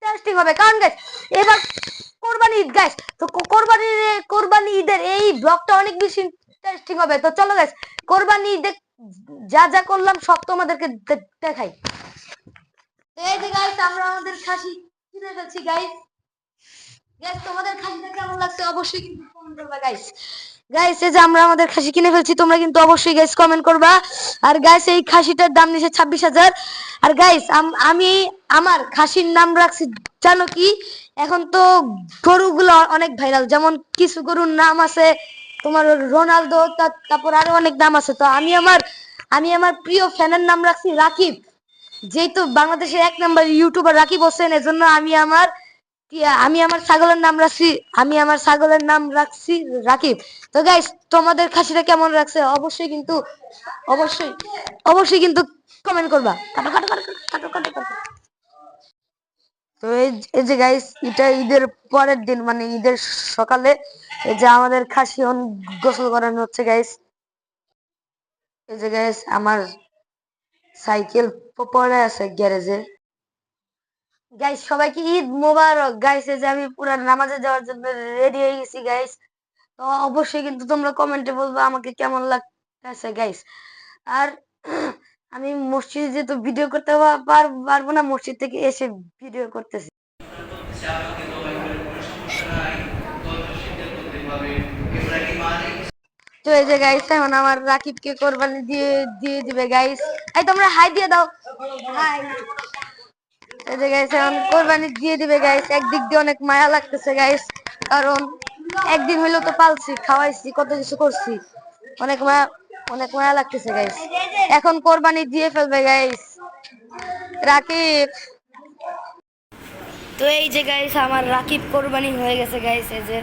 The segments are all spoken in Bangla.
ইন্টারেস্টিং হবে, কারণ গাইস এবার কোরবানি ঈদ গাইস, তো কোরবানি ঈদের এই ব্লগটা অনেক বেশি ইন্টারেস্টিং হবে। তো চলো গাইস, কোরবানি ঈদে যা যা করলাম সব তোমাদেরকে দেখাই। এই যে গাইস আমরা আমাদের খাসি কিনে ফেলছি গাইস। গাইস তোমাদের খাসিটা কেমন লাগছে অবশ্যই কিন্তু কমেন্ট করবা গাইস। গাইস এই যে আমরা আমাদের খাসি কিনে ফেলছি, তোমরা কিন্তু অবশ্যই গাইস কমেন্ট করবা। আর গাইস এই খাসিটার দাম নিছে 26,000। আর গাইস আমি আমার খাসির নাম রাখছি জানো কি? এখন তো গরুগুলো অনেক ভাইরাল, যেমন কিছু গরুর নাম আছে তোমার রোনালদো, তারপর আরো অনেক নাম আছে। তো আমি আমার প্রিয় ফ্যানের নাম রাখছি রাকিব, যেহেতু বাংলাদেশের 1 নম্বর ইউটিউবার রাকিব হোসেন, এজন্য আমি আমার ছাগলের নাম রাখছি রাকিব। তো গাইস তোমাদের খাসিটা কেমন রাখছে অবশ্যই কিন্তু অবশ্যই অবশ্যই কিন্তু কমেন্ট করবা। কাটো কাটো কাটো কাটো কাটো কাটো। তো এই যে গাইস এটা ঈদের পরের দিন, মানে ঈদের সকালে এই যে আমাদের খাসি গোসল করানো হচ্ছে গাইস। এই যে গাইস আমার সাইকেল পড়ে আছে গ্যারেজে। গাইস সবাইকে ঈদ মোবারক গাইস। এই যে আমি পুরা নামাজে যাওয়ার জন্য রেডি হয়ে গেছি গাইস। তো অবশ্যই কিন্তু তোমরা কমেন্টে বলবো আমাকে কেমন লাগতেছে গাইস। আর আমি মসজিদে যেহেতু ভিডিও করতে পারবো না, মসজিদ থেকে এসে ভিডিও করতেছি। তো এই যে গাইস এখন আমার রাকিবকে কোরবানি দিয়ে দিয়ে দিবে গাইস। এই তোমরা হাই দিয়ে দাও, হাই। এই যে গাইস এখন কোরবানি দিয়ে দিবে গাইস। একদিক দিয়ে অনেক মায়া লাগতেছে গাইস, কারণ একদিন হইলো তো পালছি, খাওয়াইছি, কত কিছু করছি, অনেক মায়া লাগতেছে গাইস। এখন কোরবানি দিয়ে ফেলবে গাইস রাকিব। তো এই যে গাইস আমার রাকিব কোরবানি হয়ে গেছে গাইস। এই যে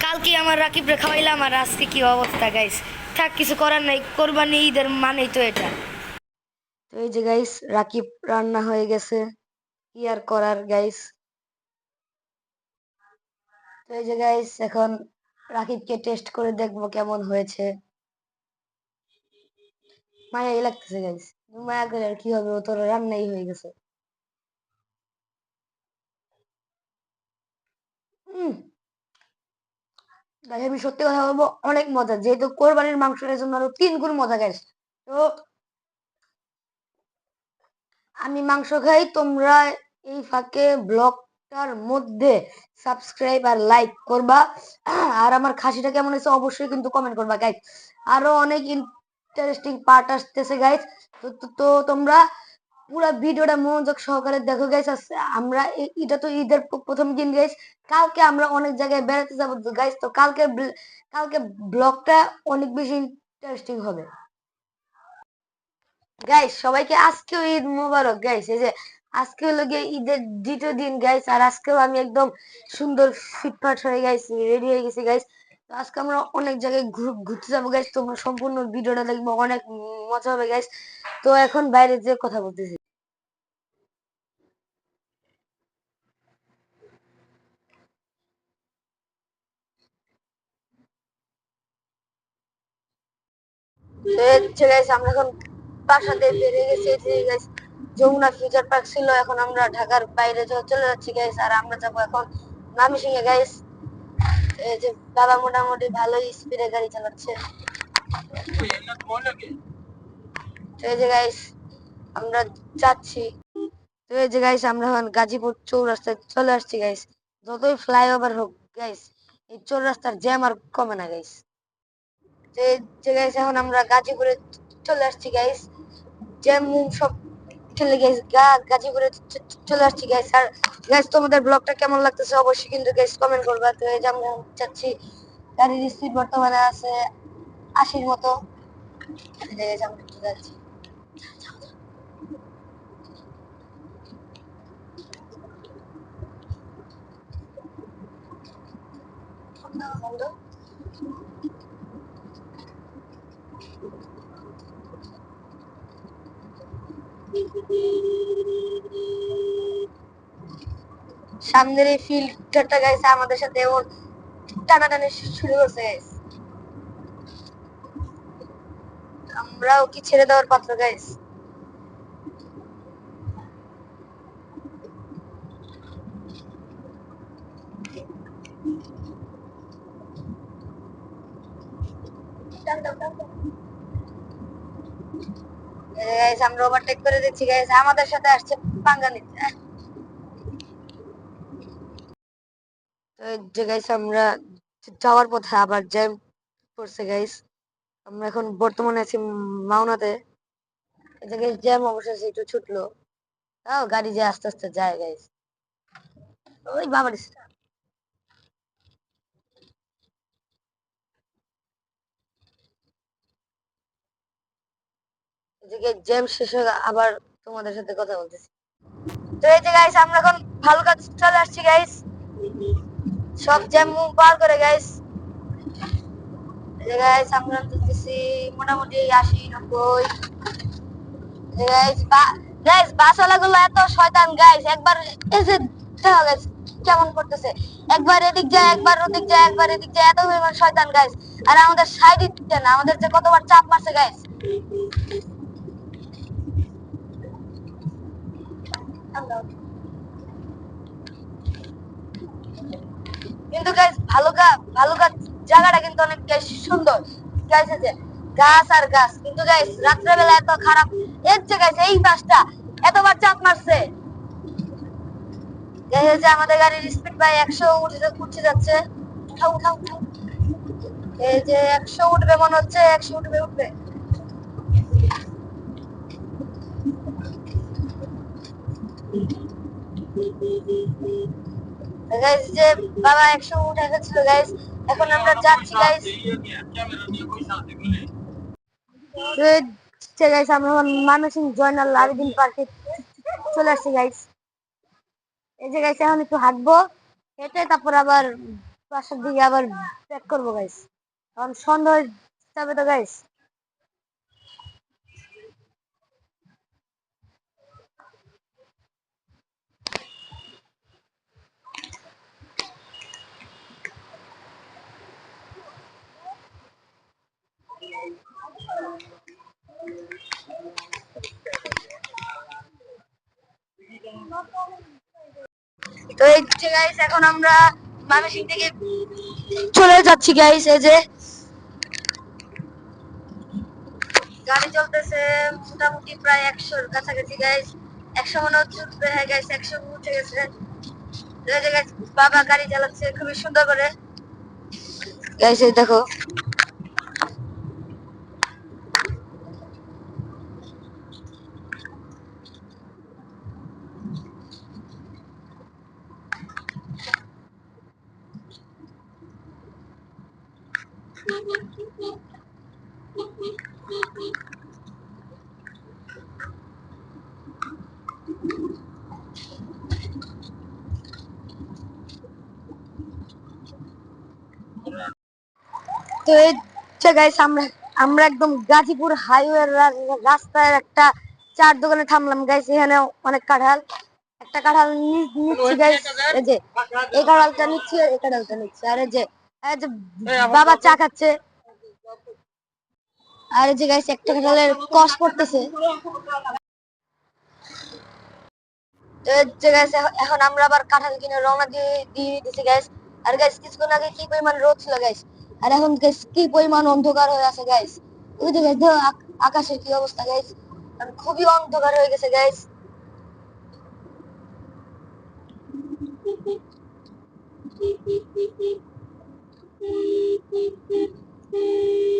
কালকে আমার রাকিবরে খাওয়াইলাম, আর আজকে কি অবস্থা গাইস। থাক কিছু করার নাই, কোরবানি ঈদের মানেই তো এটা। তো এই যে গাইস রাকিব রান্না হয়ে গেছে, কি আর করার গাইস। তো এই যে গাইস এখন রাকিবকে টেস্ট করে দেখবো কেমন হয়েছে। মায়াই লাগতেছে গাইস, মায়া করে আর কি হবে, ও তো রান্নাই হয়ে গেছে। গাইস আমি সত্যি কথা বলবো অনেক মজা, যেহেতু কোরবানির মাংসের জন্য আরো 3 গুণ মজা গাইস। তো আমি মাংস খাই, তোমরা এই ফাঁকে ব্লগটার মধ্যে সাবস্ক্রাইব আর লাইক করবা। আর আমার খাসিটা কেমন হয়েছে অবশ্যই কিন্তু কমেন্ট করবা গাইস। আরো অনেক ইন্টারেস্টিং পার্ট আসতেছে গাইস। তো তোমরা পুরো ভিডিওটা মনোযোগ সহকারে দেখো গাইস। আমরা এটা তো ঈদের প্রথম দিন গাইস, কালকে আমরা অনেক জায়গায় বেড়াতে যাবো গাইস। তো কালকে ব্লগটা অনেক বেশি ইন্টারেস্টিং হবে গাইস। সবাইকে আজকেও ঈদ মোবারক গাইস। এই যে আজকে হলো গিয়ে ঈদের দ্বিতীয় দিন গাইস, আর আজকেও আমি একদম সুন্দর ফিটফাট হয়ে গেছি, রেডি হয়ে গেছি গাইস। তো আজকে আমরা অনেক জায়গায় ঘুরতে যাবো গাইস, তোমরা সম্পূর্ণ ভিডিওটা দেখবো, অনেক মজা হবে গাইস। তো এখন বাইরে যে কথা বলতেছি। গাইস আমরা এখন বাসাতে বেরিয়ে গেছি। গাইস যমুনা ফিউচার পার্ক ছিল, এখন আমরা ঢাকার বাইরে চলে যাচ্ছি গাইস। আর আমরা যাবো এখন ময়মনসিংহে গাইস। এই যে বাবা মোটামুটি ভালোই স্পিডে গাড়ি চালাচ্ছে। তো এই যে গাইস আমরা যাচ্ছি। তো এই যে গাইস আমরা এখন গাজীপুর চৌরাস্তায় চলে আসছি গাইস। যতই ফ্লাইওভার হোক গাইস, এই চৌরাস্তার জ্যাম আর কমে না গাইস। তো এই যে গাইস এখন আমরা গাজীপুরে চলে আসছি গাইস। জ্যাম সব চলে গাইস, গাজীপুরে চলে আসছি গাইস। আর গাইস তোমাদের ব্লগটা কেমন লাগতেছে অবশ্যই কিন্তু গাইস কমেন্ট করবা। তো এই যে আমরা যাচ্ছি, গাড়ির স্পিড বর্তমানে আছে 80-র মতো। গাইস আমরা যাচ্ছি। সামনের এই ফিল্টারটা গাইস আমাদের সাথে ওর টানাটানি শুরু করছে গাইস। আমরাও কি ছেড়ে দেওয়ার পাত্র গাইস? গাইস আমরা ওভারটেক করে দিচ্ছি গাইস, আমাদের সাথে আসছে পাঙ্গা নিতে। তো এই যে গাইস আমরা যাওয়ার পথে আবার জ্যাম পড়ছে গাইস। আমরা এখন বর্তমানে আছি মাওনাতে। এই যে গাইস জ্যাম অবশেষে একটু ছুটলো, তাও গাড়ি যে আস্তে আস্তে যায় গাইস। ওই বাবার এদিকে জ্যাম শেষ হয়ে আবার তোমাদের সাথে কথা বলতেছি। তো এই যে গাইস আমরা এখন ভালো কাজ চলে আসছি গাইস, সব জ্যাম পার করে গাইস। এই যে গাইস আমরা চলতেছি মোটামুটি 80-90। গাইস গাইস বাসওয়ালা গুলো এত শয়তান গাইস, একবার এসে দেখো গাইস কেমন করতেছে, একবার এদিক যায় একবার ওদিক যায় একবার এদিক যায়, এত পরিমাণ শয়তান গাইস। আর আমাদের সাইড দিচ্ছে না, আমাদের যে কতবার চাপ মারছে গাইস। কিন্তু গাইস ভালুকা জায়গাটা কিন্তু অনেক গাইস সুন্দর গাইস। আছে গাছ আর গাছ, কিন্তু গাইস রাত্রেবেলা এত খারাপ। এর যে গাইস এই বাসটা এতবার চাপ মারছে গাইস, যে আমাদের গাড়ির স্পিড প্রায় 100 উঠে যাচ্ছে। উঠাও উঠাও উঠাও, এই যে 100 উঠবে মনে হচ্ছে, 100 উঠবে উঠবে। গাইস যে বাবা 100 উঠে গেছিল গাইস, এখন আমরা যাচ্ছি গাইস। গাইস আমরা ময়মনসিংহ জয়নাল আবেদীন পার্কে চলে আসছি গাইস। এই যে গাইস এখন একটু হাঁটবো, হেঁটে তারপর আবার বাসার দিকে আবার ব্যাক করবো গাইস, কারণ সন্ধ্যা হয়ে যাবে তো গাইস। তো এই যে গাইস এখন আমরা ময়মনসিংহ থেকে চলে যাচ্ছি গাইস। এই যে গাড়ি চলতেছে মোটামুটি প্রায় 100-র কাছাকাছি গাইস, 100 মনে হচ্ছে উঠবে। হ্যাঁ গাইস 100 উঠে গেছে। এই যে গাইস বাবা গাড়ি চালাচ্ছে খুবই সুন্দর করে গাইস, এই দেখো। তো এই যে গাইস আমরা আমরা একদম গাজীপুর হাইওয়ে রাস্তায় একটা চার দোকানে থামলাম গাইস। এখানে অনেক কাঁঠাল, একটা কাঁঠাল নিচ্ছি গাইস। এই যে এই কাঁঠালটা নিচ্ছি, এই কাঁঠালটা নিচ্ছি। আর এই যে বাবা চা খাচ্ছে। আর এই যে গাইস একটা কাঁঠালের কষ পড়তেছে। তো এই যে গাইস এখন আমরা আবার কাঁঠাল কিনে রওনা দিয়ে দিয়ে দিতেছি গাইস। আর গাইস কিছুক্ষণ আগে কি পরিমাণ রোদ ছিল গাইস, আর এখন গাইস কি পরিমাণ অন্ধকার হয়ে আছে গাইস। ওই যে গাইস দেখো আকাশের কি অবস্থা গাইস, খুবই অন্ধকার হয়ে গেছে গাইস।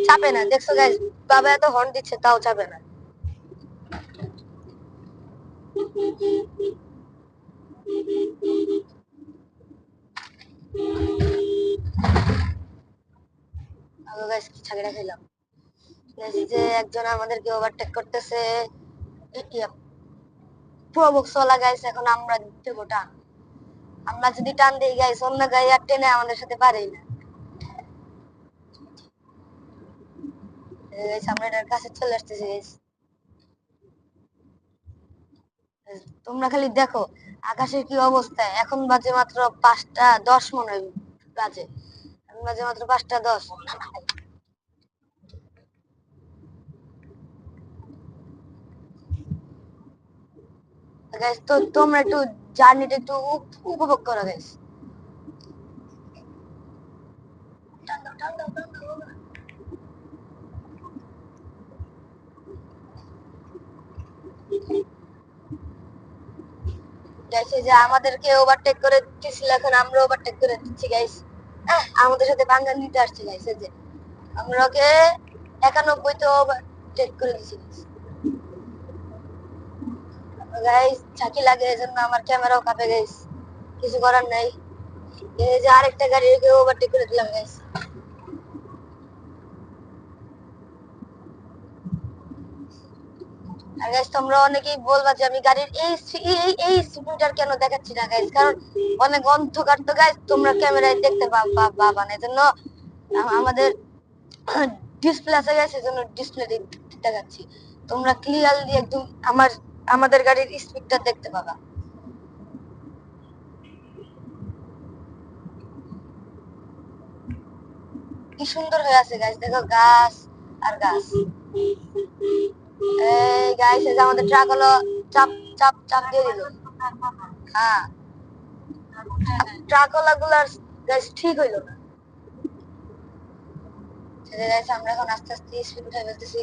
চাপে না, দেখছো গাইস বাবা এত হর্ন দিচ্ছে তাও চাপে না। আগে গাইস কি ছাগিরা খেলাম গাইস, যে একজন আমাদেরকে ওভারটেক করতেছে। প্রবক্স ওয়ালা গাইস, এখন আমরা দেবো টান। আমরা যদি টান দিই গাইস অন্য গাড়ি আর টেনে আমাদের সাথে পারেই না গাইস। আমরা এটার কাছে চলে আসতেছি গাইস। তোমরা খালি দেখো আকাশের কি অবস্থা। এখন বাজে মাত্র 5টা 10 মনে হয় বাজে, এখন বাজে মাত্র 5টা 10। গাইস তো তোমরা একটু জার্নিটা একটু উপভোগ করো গাইস। গাইস এই যে আমাদেরকে ওভারটেক করে দিচ্ছিল, এখন আমরা ওভারটেক করে দিচ্ছি গাইস। আমাদের সাথে পাঙ্গা নিতে আসছে গাইস। এই যে আমরা ওকে 91 তে ওভারটেক করে দিচ্ছি গাইস। ঝাঁকি লাগে এজন্য আমার ক্যামেরাও কাঁপে গাইস, কিছু করার নাই। এই যে আরেকটা গাড়িকে ওভারটেক করে দিলাম গাইস। আর গাইস তোমরা অনেকেই বলবা যে আমি গাড়ির এই স্পিডার কেন দেখাচ্ছি না গাইস, কারণ অনেক অন্ধকার তো গাইস, তোমরা ক্যামেরায় দেখতে পাবা না, এজন্য আমাদের ডিসপ্লে আছে গাইস, এজন্য ডিসপ্লে দেখাচ্ছি। তোমরা ক্লিয়ারলি একদম আমাদের গাড়ির স্পিডটা দেখতে পাবা। কি সুন্দর হয়ে আছে গাইস, দেখো গাছ আর গাছ। এই গাইস এই যে আমাদের ট্রাক হলো চাপ চাপ চাপ দিয়ে দিল। হ্যাঁ, ট্রাক গুলার গাইস ঠিক হইলো না। গাইস আমরা এখন আস্তে আস্তে স্পিড উঠাই ফেলতেছি।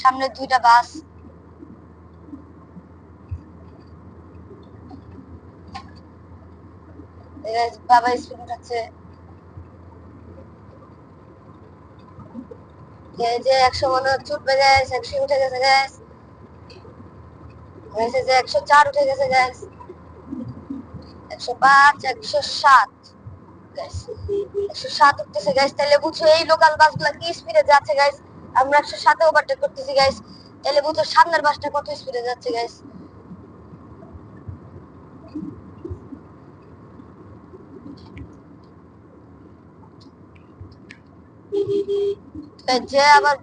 সামনে দুইটা বাস। গাইস বাবা স্পিড উঠাচ্ছে। এই যে 100 মনে হচ্ছে উঠবে গাইস, 100 উঠে গেছে গাইস। গাইস এই যে 104 উঠে গেছে গাইস, 105, 107 গাইস, 107 উঠতেছে গাইস। তাহলে বুঝছো এই লোকাল বাসগুলা কি স্পিডে যাচ্ছে গাইস। আমরা 107 ওভারটেক করতেছি গাইস, তাহলে বুঝছো সামনের বাসটা কত স্পিডে যাচ্ছে গাইস। যে আবার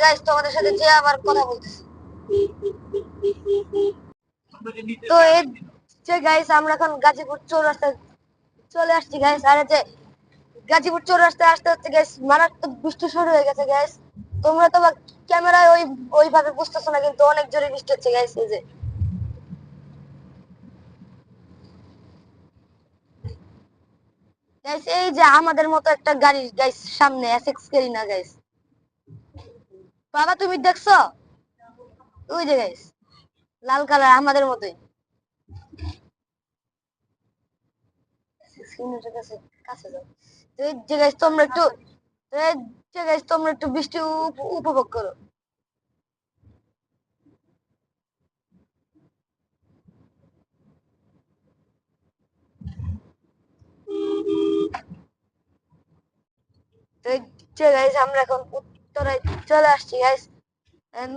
গাইস তোমাদের সাথে যে আবার কথা বলতেছি। তো এই যে গাইস আমরা এখন গাজীপুর চৌরাস্তায় চলে আসছি গাইস। আর যে গাজীপুর চৌরাস্তায় আসতে হচ্ছে গাইস, মারাত্মক বৃষ্টি শুরু হয়ে গেছে গাইস। তোমরা তো ক্যামেরায় ওইভাবে বুঝতেছো না, কিন্তু অনেক জোরে বৃষ্টি হচ্ছে গাইস। এই যে গাইস এই যে আমাদের মতো একটা গাড়ি গাইস সামনে এসএক্স ক্যারিনা গাইস। বাবা তুমি দেখছো ওই যে গাইস লাল কালার আমাদের মতোই। কাছে কাছে যাও। তো এই যে গাইস তোমরা একটু, তো এই যে গাইস তোমরা একটু বৃষ্টি উপভোগ করো। তো এই যে গাইস আমরা এখন উত্তরায় চলে আসছি গাইস।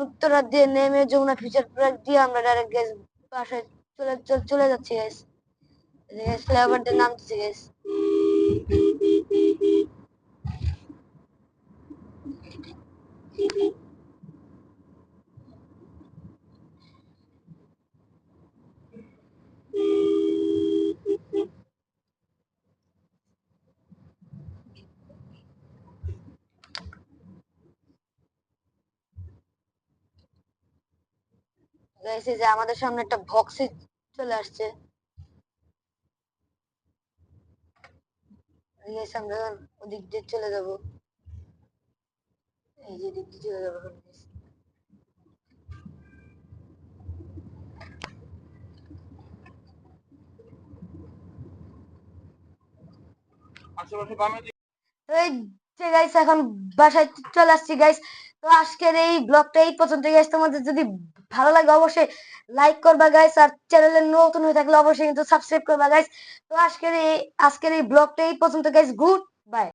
উত্তরা দিয়ে নেমে যমুনা ফিউচার পার্ক দিয়ে আমরা ডাইরেক্ট গাইস বাসায় চলে যাচ্ছি গাইস। ফ্লেভার দিয়ে নামতেছি গাইস। গাইস এই যে আমাদের সামনে একটা ভক্সি চলে আসছে গাইস। আমরা ওদিক দিয়ে চলে যাব, এই যে দিক দিয়ে চলে যাবো গাইস। তো এই যে গাইস এখন বাসায় চলে আসছি গাইস। তো আজকের এই ব্লগটা এই পর্যন্ত গাইস। তোমাদের যদি ভালো লাগে অবশ্যই লাইক করবা গাইস, আর চ্যানেলে নতুন হয়ে থাকলে অবশ্যই কিন্তু সাবস্ক্রাইব করবা গাইস। তো আজকের এই ব্লগটা এই পর্যন্ত গাইস। Good bye.